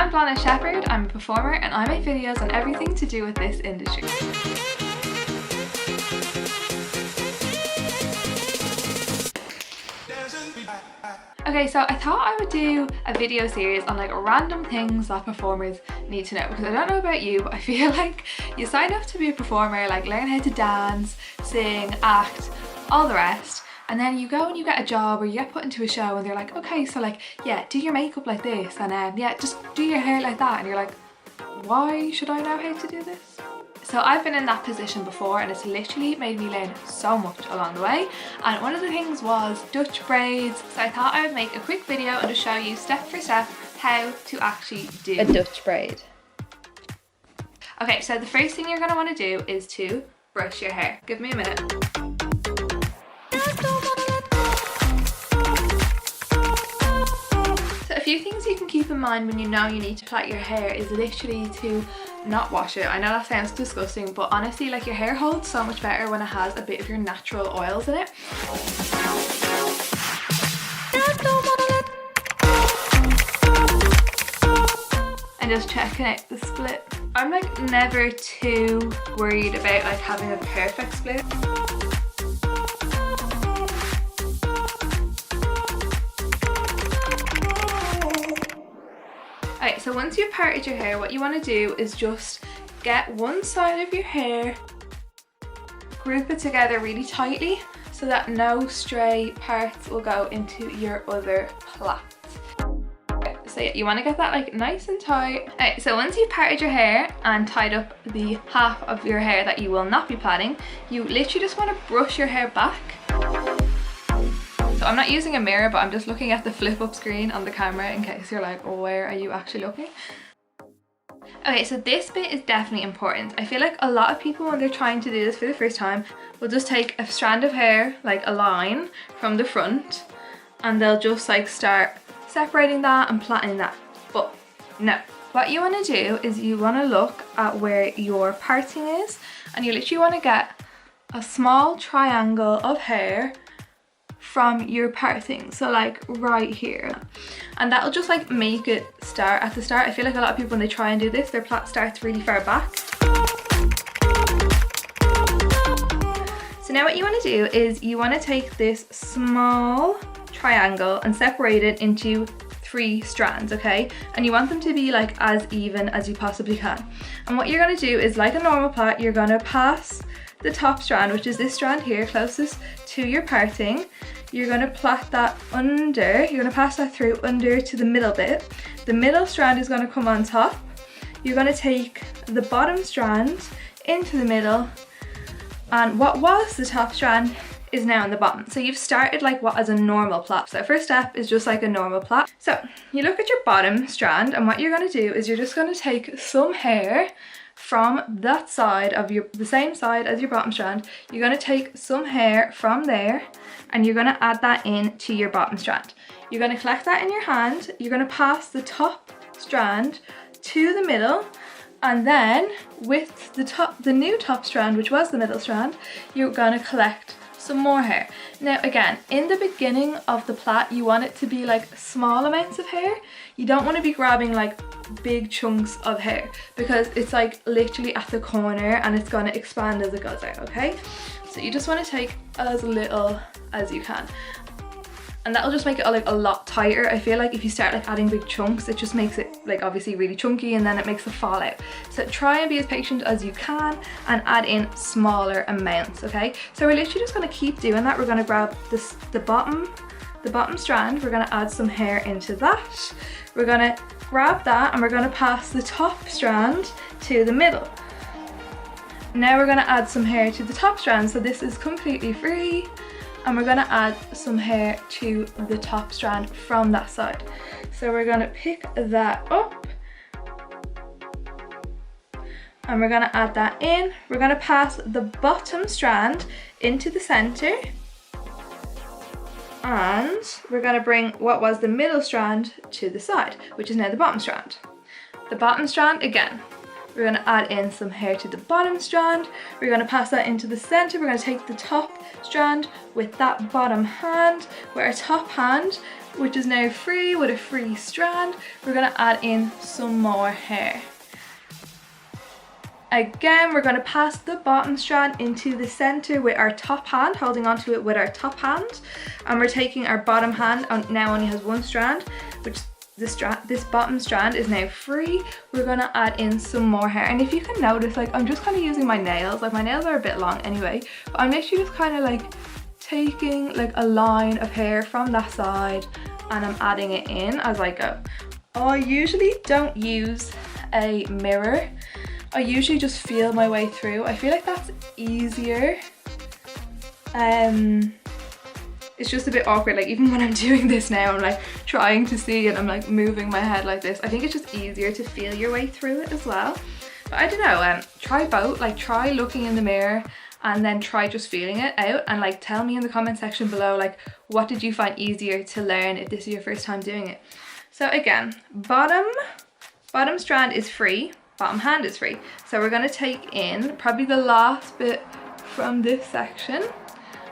I'm Blonde Shepherd, I'm a performer and I make videos on everything to do with this industry. Okay, so I thought I would do a video series on like random things that performers need to know, because I don't know about you, but I feel like you sign up to be a performer, like learn how to dance, sing, act, all the rest, and then you go and you get a job or you get put into a show and they're like, okay, so like, yeah, do your makeup like this, and yeah, just do your hair like that, and you're like, why should I know how to do this? So I've been in that position before and it's literally made me learn so much along the way, and one of the things was Dutch braids, so I thought I would make a quick video and just show you step for step how to actually do a Dutch braid. Okay, so the first thing you're going to want to do is to brush your hair. Give me a minute. So a few things you can keep in mind when you know you need to plait your hair is literally to not wash it. I know that sounds disgusting, but honestly, like, your hair holds so much better when it has a bit of your natural oils in it. And just checking out the split. I'm like never too worried about like having a perfect split. Alright, so once you've parted your hair, what you want to do is just get one side of your hair, group it together really tightly so that no stray parts will go into your other plait. So yeah, you want to get that like nice and tight. Alright, so once you've parted your hair and tied up the half of your hair that you will not be plaiting, you literally just want to brush your hair back. So I'm not using a mirror, but I'm just looking at the flip up screen on the camera in case you're like, oh, where are you actually looking? Okay, so this bit is definitely important. I feel like a lot of people when they're trying to do this for the first time will just take a strand of hair, like a line from the front, and they'll just like start separating that and plaiting that. But no, what you want to do is you want to look at where your parting is, and you literally want to get a small triangle of hair from your parting, so like right here, and that'll just like make it start at the start. I feel like a lot of people when they try and do this, their plait starts really far back. So now what you want to do is you want to take this small triangle and separate it into 3 strands, okay? And you want them to be like as even as you possibly can. And what you're going to do is, like a normal plait, you're going to pass the top strand, which is this strand here closest to your parting. You're going to plait that under, you're going to pass that through under to the middle bit. The middle strand is going to come on top. You're going to take the bottom strand into the middle, and what was the top strand is now in the bottom. So you've started like what as a normal plait. So first step is just like a normal plait. So you look at your bottom strand, and what you're going to do is you're just going to take some hair from that side of the same side as your bottom strand. You're going to take some hair from there and you're going to add that in to your bottom strand. You're going to collect that in your hand. You're going to pass the top strand to the middle, and then with the new top strand, which was the middle strand, you're going to collect some more hair. Now again, in the beginning of the plait, you want it to be like small amounts of hair. You don't want to be grabbing like big chunks of hair, because it's like literally at the corner and it's going to expand as it goes out, okay? So you just want to take as little as you can, and that'll just make it like a lot tighter. I feel like if you start like adding big chunks, it just makes it like obviously really chunky, and then it makes it fall out. So try and be as patient as you can and add in smaller amounts, okay? So we're literally just going to keep doing that. We're going to grab the bottom strand, we're going to add some hair into that. We're going to grab that and we're going to pass the top strand to the middle. Now we're going to add some hair to the top strand, so this is completely free, and we're going to add some hair to the top strand from that side. So we're going to pick that up and we're going to add that in. We're going to pass the bottom strand into the center, and we're going to bring what was the middle strand to the side, which is now the bottom strand. The bottom strand again, we're going to add in some hair to the bottom strand. We're going to pass that into the center. We're going to take the top strand with that bottom hand. With our top hand, which is now free with a free strand, we're gonna add in some more hair. Again, we're going to pass the bottom strand into the center with our top hand, holding onto it with our top hand. And we're taking our bottom hand, now only has one strand, which this bottom strand is now free. We're going to add in some more hair. And if you can notice, like I'm just kind of using my nails, like my nails are a bit long anyway, but I'm literally just kind of like taking like a line of hair from that side and I'm adding it in as I go. I usually don't use a mirror. I usually just feel my way through. I feel like that's easier. It's just a bit awkward, like even when I'm doing this now, I'm like trying to see and I'm like moving my head like this. I think it's just easier to feel your way through it as well. But I don't know, try both, like try looking in the mirror and then try just feeling it out and like tell me in the comment section below, like what did you find easier to learn if this is your first time doing it. So again, bottom strand is free. Bottom hand is free. So we're going to take in probably the last bit from this section.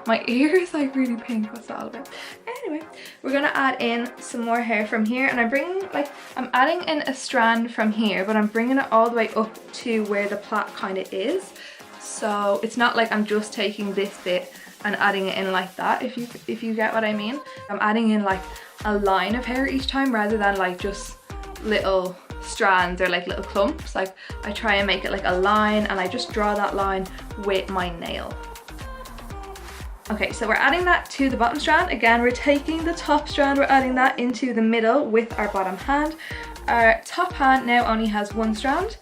My ear is like really pink. What's that all about? Anyway, we're going to add in some more hair from here and I'm adding in a strand from here, but I'm bringing it all the way up to where the plait kind of is. So it's not like I'm just taking this bit and adding it in like that, if you get what I mean. I'm adding in like a line of hair each time rather than like just little strands or like little clumps. Like I try and make it like a line and I just draw that line with my nail. Okay, so we're adding that to the bottom strand. Again, we're taking the top strand, we're adding that into the middle with our bottom hand. Our top hand now only has one strand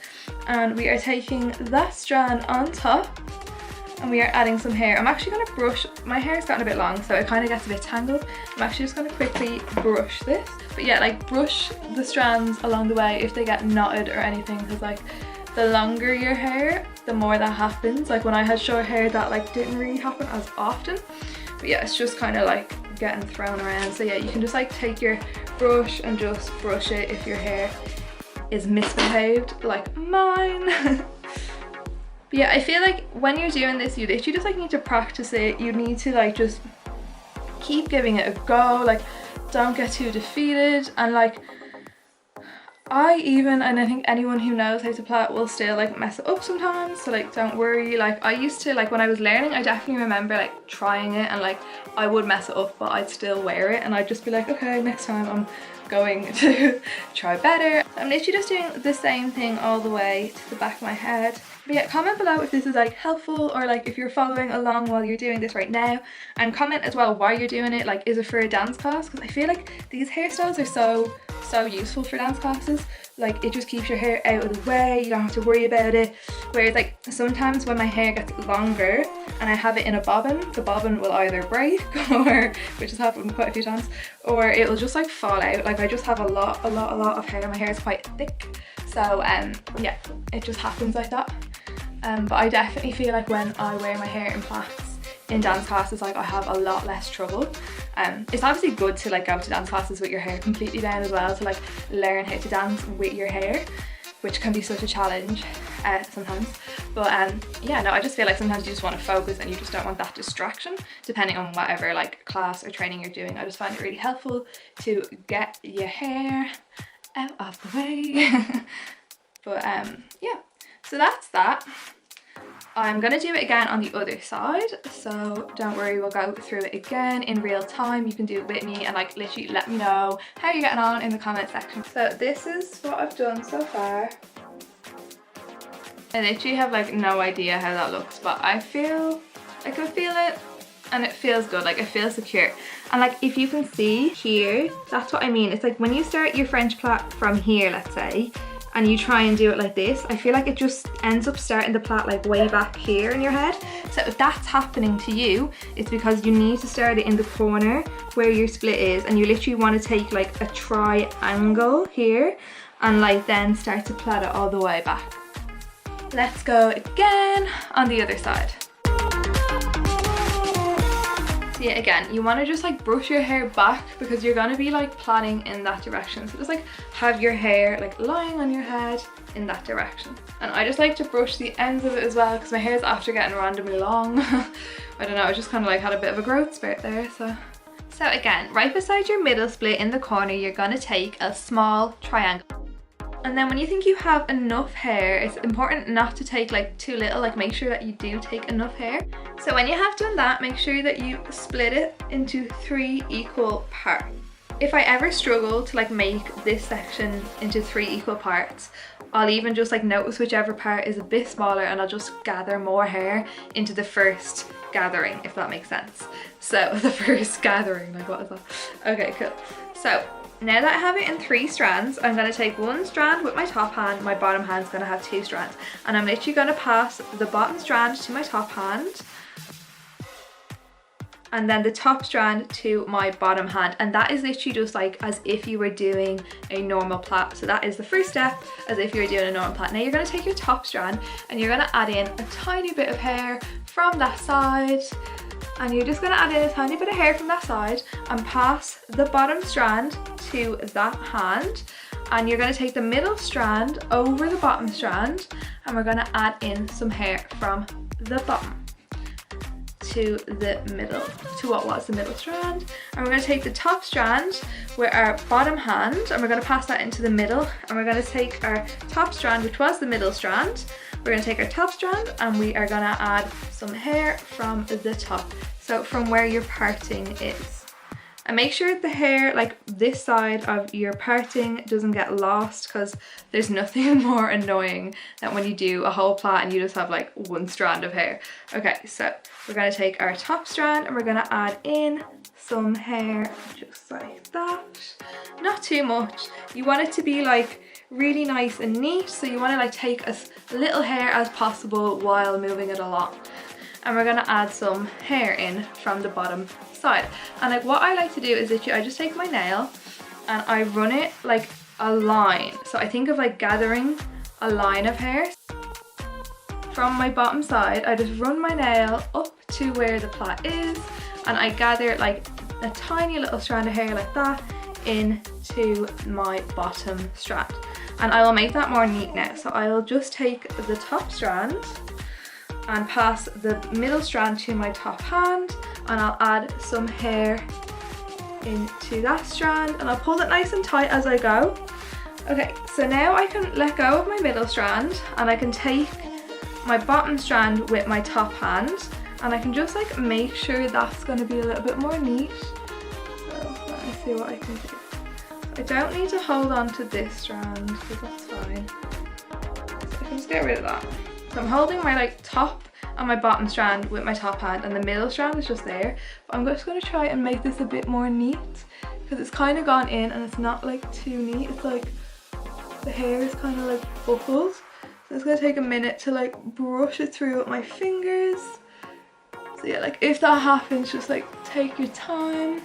and we are taking that strand on top and we are adding some hair. I'm actually going to brush, my hair's gotten a bit long so it kind of gets a bit tangled. I'm actually just going to quickly brush this. But yeah, like brush the strands along the way if they get knotted or anything, because like the longer your hair, the more that happens. Like when I had short hair, that like didn't really happen as often. But yeah, it's just kind of like getting thrown around. So yeah, you can just like take your brush and just brush it if your hair is misbehaved like mine. But yeah, I feel like when you're doing this, you literally just like need to practice it. You need to like just keep giving it a go, like don't get too defeated. And like and I think anyone who knows how to plait will still like mess it up sometimes, so like don't worry. Like I used to, like when I was learning, I definitely remember like trying it and like I would mess it up, but I'd still wear it and I'd just be like, okay, next time I'm going to try better. I'm literally just doing the same thing all the way to the back of my head. But yeah, comment below if this is like helpful or like if you're following along while you're doing this right now, and comment as well why you're doing it. Like, is it for a dance class? Because I feel like these hairstyles are so useful for dance classes. Like it just keeps your hair out of the way, you don't have to worry about it. Whereas like sometimes when my hair gets longer and I have it in a bobbin, the bobbin will either break or, which has happened quite a few times, or it will just like fall out. Like I just have a lot of hair. My hair is quite thick, so yeah, it just happens like that. But I definitely feel like when I wear my hair in plaits in dance classes, like I have a lot less trouble. It's obviously good to like go to dance classes with your hair completely down as well, to like learn how to dance with your hair, which can be such a challenge sometimes. But yeah, no, I just feel like sometimes you just want to focus and you just don't want that distraction, depending on whatever like class or training you're doing. I just find it really helpful to get your hair out of the way. But yeah, so that's that. I'm gonna do it again on the other side, so don't worry, we'll go through it again in real time. You can do it with me and like literally let me know how you're getting on in the comment section. So this is what I've done so far. I literally have like no idea how that looks, but I can feel it and it feels good, like it feels secure. And like if you can see here, that's what I mean. It's like when you start your French plait from here, let's say, and you try and do it like this, I feel like it just ends up starting the plait like way back here in your head. So if that's happening to you, it's because you need to start it in the corner where your split is, and you literally want to take like a triangle here and like then start to plait it all the way back. Let's go again on the other side. So yeah, again, you want to just like brush your hair back because you're going to be like plaiting in that direction. So just like have your hair like lying on your head in that direction. And I just like to brush the ends of it as well because my hair is after getting randomly long. I don't know, I just kind of like had a bit of a growth spurt there. So So again, right beside your middle split in the corner, you're gonna take a small triangle. And then when you think you have enough hair, it's important not to take like too little, like make sure that you do take enough hair. So when you have done that, make sure that you split it into 3 equal parts. If I ever struggle to like make this section into 3 equal parts, I'll even just like notice whichever part is a bit smaller and I'll just gather more hair into the first gathering, if that makes sense. So the first gathering, like what is that? Okay, cool. So now that I have it in 3 strands, I'm going to take 1 strand with my top hand, my bottom hand's going to have 2 strands, and I'm literally going to pass the bottom strand to my top hand and then the top strand to my bottom hand, and that is literally just like as if you were doing a normal plait. So that is the first step, as if you were doing a normal plait. Now you're going to take your top strand and you're going to add in a tiny bit of hair from that side, and you're just going to add in a tiny bit of hair from that side and pass the bottom strand to that hand, and you're going to take the middle strand over the bottom strand and we're going to add in some hair from the bottom to the middle, to what was the middle strand, and we're going to take the top strand with our bottom hand and we're going to pass that into the middle, and we're going to take our top strand, which was the middle strand, we're going to take our top strand and we are going to add some hair from the top, so from where your parting is. And make sure the hair, like this side of your parting, doesn't get lost, because there's nothing more annoying than when you do a whole plait and you just have like 1 strand of hair. Okay, so we're going to take our top strand and we're going to add in some hair just like that. Not too much. You want it to be like really nice and neat, so you want to like take as little hair as possible while moving it along. And we're going to add some hair in from the bottom side. And like what I like to do is literally I just take my nail and I run it like a line. So I think of like gathering a line of hair from my bottom side. I just run my nail up to where the plait is and I gather like a tiny little strand of hair like that into my bottom strand. And I will make that more neat now. So I'll just take the top strand and pass the middle strand to my top hand, and I'll add some hair into that strand and I'll pull it nice and tight as I go. Okay, so now I can let go of my middle strand and I can take my bottom strand with my top hand and I can just like make sure that's going to be a little bit more neat. So let me see what I can do. I don't need to hold on to this strand because that's fine. So I can just get rid of that. So I'm holding my like top and my bottom strand with my top hand and the middle strand is just there. But I'm just going to try and make this a bit more neat because it's kind of gone in and it's not like too neat. It's like the hair is kind of like buckled. So it's going to take a minute to like brush it through with my fingers. So yeah, like if that happens, just like take your time.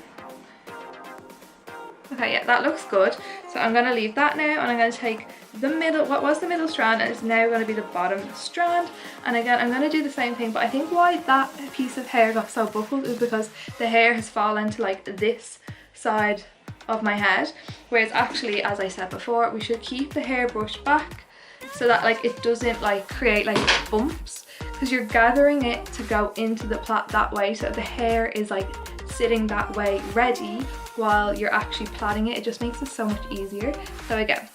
Okay, yeah, that looks good. So I'm going to leave that now and I'm going to take the middle, what was the middle strand, and it's now going to be the bottom strand. And again, I'm going to do the same thing, but I think why that piece of hair got so buckled is because the hair has fallen to like this side of my head. Whereas actually, as I said before, we should keep the hair brushed back so that like it doesn't like create like bumps, because you're gathering it to go into the plait that way, so the hair is like sitting that way ready while you're actually plaiting it. It just makes it so much easier. So again,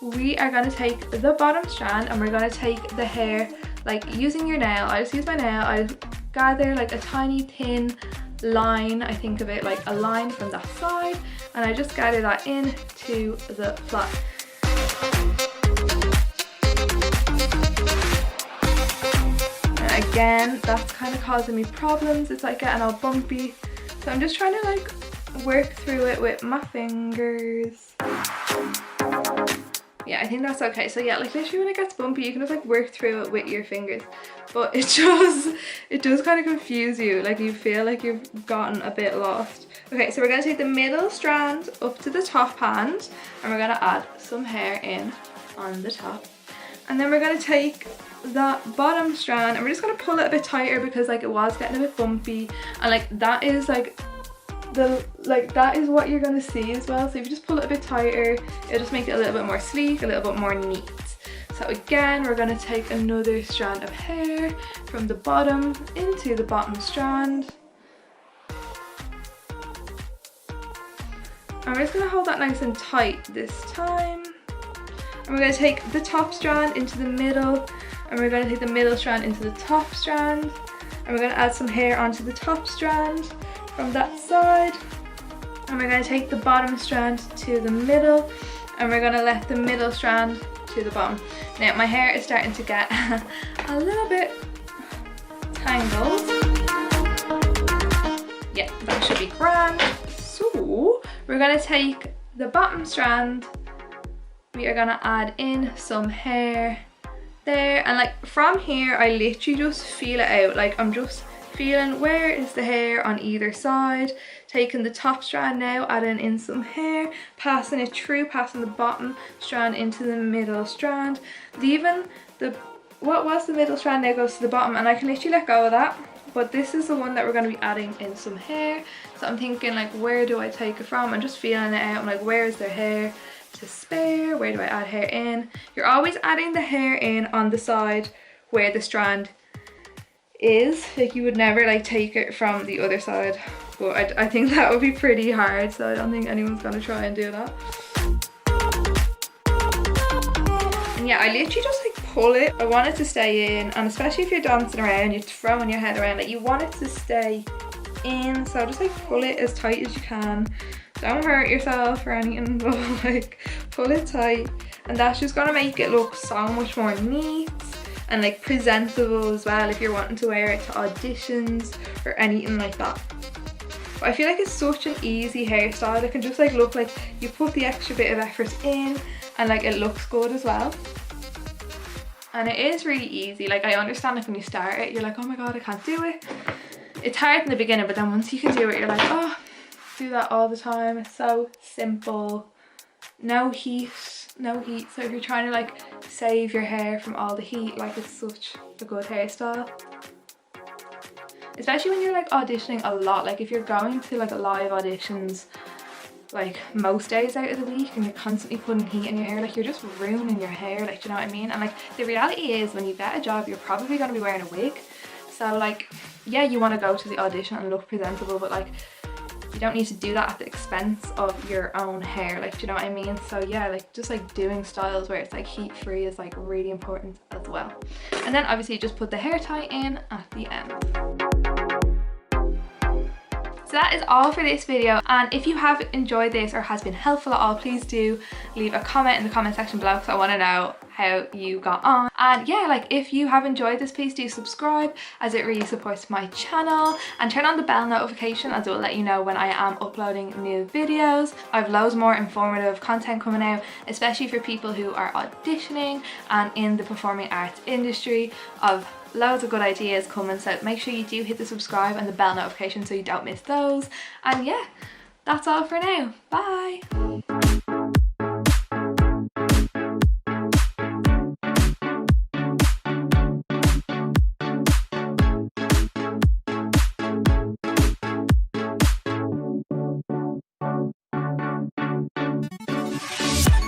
we are going to take the bottom strand and we're going to take the hair like using your nail. I just use my nail, I just gather like a tiny thin line, I think of it like a line from that side, and I just gather that in to the plait. And again, that's kind of causing me problems. It's like getting all bumpy, so I'm just trying to like work through it with my fingers. Yeah, I think that's okay. So yeah, like literally when it gets bumpy, you can just like work through it with your fingers, but it does kind of confuse you, like you feel like you've gotten a bit lost. Okay, so we're going to take the middle strand up to the top hand and we're going to add some hair in on the top, and then we're going to take that bottom strand and we're just going to pull it a bit tighter because like it was getting a bit bumpy, and like that is like that is what you're going to see as well. So if you just pull it a bit tighter, it'll just make it a little bit more sleek, a little bit more neat. So again, we're going to take another strand of hair from the bottom into the bottom strand. And we're just going to hold that nice and tight this time. And we're going to take the top strand into the middle, and we're going to take the middle strand into the top strand, and we're going to add some hair onto the top strand from that side, and we're going to take the bottom strand to the middle, and we're going to let the middle strand to the bottom. Now my hair is starting to get a little bit tangled. Yeah, that should be grand. So we're going to take the bottom strand, we are going to add in some hair there, and like from here I literally just feel it out. Like I'm just feeling where is the hair on either side, taking the top strand now, adding in some hair, passing it through, passing the bottom strand into the middle strand, leaving the what was the middle strand now goes to the bottom, and I can literally let go of that. But this is the one that we're going to be adding in some hair. So I'm thinking like, where do I take it from? I'm just feeling it out. I'm like, where is there hair to spare? Where do I add hair in? You're always adding the hair in on the side where the strand is. Like you would never like take it from the other side. But I think that would be pretty hard. So I don't think anyone's going to try and do that. And yeah, I literally just like pull it. I want it to stay in, and especially if you're dancing around, you're throwing your head around, like you want it to stay in. So just like pull it as tight as you can. Don't hurt yourself or anything, but like pull it tight, and that's just gonna make it look so much more neat and like presentable as well if you're wanting to wear it to auditions or anything like that. But I feel like it's such an easy hairstyle. It can just like look like you put the extra bit of effort in, and like it looks good as well. And it is really easy. Like I understand like when you start it, you're like, oh my god, I can't do it. It's hard in the beginning, but then once you can do it, you're like, oh, do that all the time. It's so simple. No heat. So if you're trying to like save your hair from all the heat, like it's such a good hairstyle. Especially when you're like auditioning a lot. Like if you're going to like live auditions like most days out of the week and you're constantly putting heat in your hair, like you're just ruining your hair, like, do you know what I mean? And like the reality is when you get a job, you're probably going to be wearing a wig. So like, yeah, you want to go to the audition and look presentable, but like you don't need to do that at the expense of your own hair, like, do you know what I mean? So yeah, like just like doing styles where it's like heat free is like really important as well. And then obviously just put the hair tie in at the end. So that is all for this video, and if you have enjoyed this or has been helpful at all, please do leave a comment in the comment section below because I want to know how you got on. And yeah, like if you have enjoyed this, please do subscribe as it really supports my channel, and turn on the bell notification as it will let you know when I am uploading new videos. I've loads more informative content coming out, especially for people who are auditioning and in the performing arts industry. I've loads of good ideas coming, so make sure you do hit the subscribe and the bell notification so you don't miss those. And yeah, that's all for now. Bye.